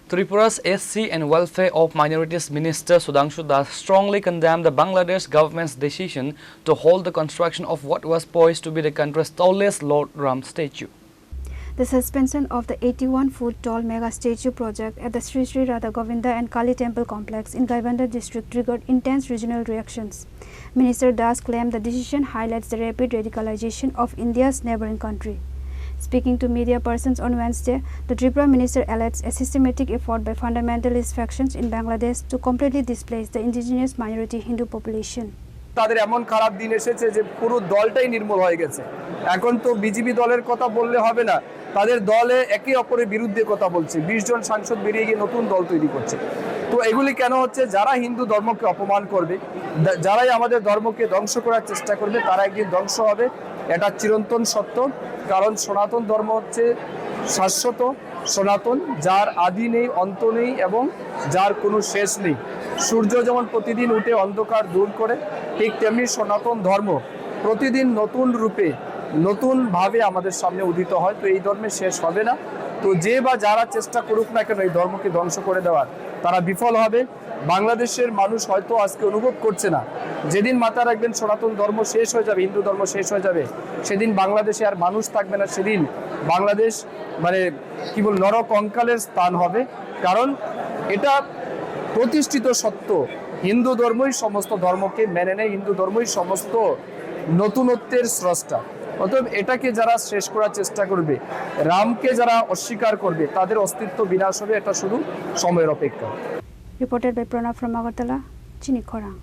Tripura's SC and Welfare of Minorities Minister Sudhanshu Das strongly condemned the Bangladesh government's decision to hold the construction of what was poised to be the country's tallest Lord Ram statue. The suspension of the 81-foot tall mega statue project at the Sri Sri Radha Govinda and Kali Temple complex in Gaibandha district triggered intense regional reactions. Minister Das claimed the decision highlights the rapid radicalization of India's neighboring country. Speaking to media persons on Wednesday, the Tripura minister alleged a systematic effort by fundamentalist factions in Bangladesh to completely displace the indigenous minority Hindu population. তাদের এমন খারাপ দিন এসেছে যে পুরো দলটাই নির্মূল হয়ে গেছে। এখন তো বিজেপি দলের কথা বললে হবে না, তাদের দলে একে অপরের বিরুদ্ধে কথা বলছে। 20 জন সাংসদ বেরিয়ে গিয়ে নতুন দল তৈরি করছে। তো এগুলি কেন হচ্ছে? যারা হিন্দু ধর্মকে অপমান করবে, যারাই আমাদের ধর্মকে ধ্বংস করার চেষ্টা করবে, তারা একদিন ধ্বংস হবে। এটা চিরন্তন সত্য। কারণ সনাতন ধর্ম হচ্ছে শাশ্বত, সনাতন, যার আদি নেই, অন্ত নেই এবং যার কোনো শেষ নেই। সূর্য যেমন প্রতিদিন উঠে অন্ধকার দূর করে, ঠিক তেমনি সনাতন ধর্ম প্রতিদিন নতুন রূপে নতুনভাবে আমাদের সামনে উদিত হয়। তো এই ধর্মের শেষ হবে না। তো যে বা যারা চেষ্টা করুক না কেন এই ধর্মকে ধ্বংস করে দেওয়ার, তারা বিফল হবে। বাংলাদেশের মানুষ হয়তো আজকে অনুভব করছে না, যেদিন মাথা রাখবেন সনাতন ধর্ম শেষ হয়ে যাবে, হিন্দু ধর্ম শেষ হয়ে যাবে, সেদিন বাংলাদেশে আর মানুষ থাকবে না। সেদিন বাংলাদেশ কি বল নরকঙ্কালের স্থান হবে। কারণ এটা প্রতিষ্ঠিত সত্য, হিন্দু ধর্মই সমস্ত ধর্মকে মেনে নেয়, হিন্দু ধর্মই সমস্ত নতুনত্বের স্রষ্টা। অতএব এটাকে যারা শেষ করার চেষ্টা করবে, রামকে যারা অস্বীকার করবে, তাদের অস্তিত্ব বিনাশ হবে। এটা শুধু সময়ের অপেক্ষা। Reported by Pranav from Agartala, Chini Khorang.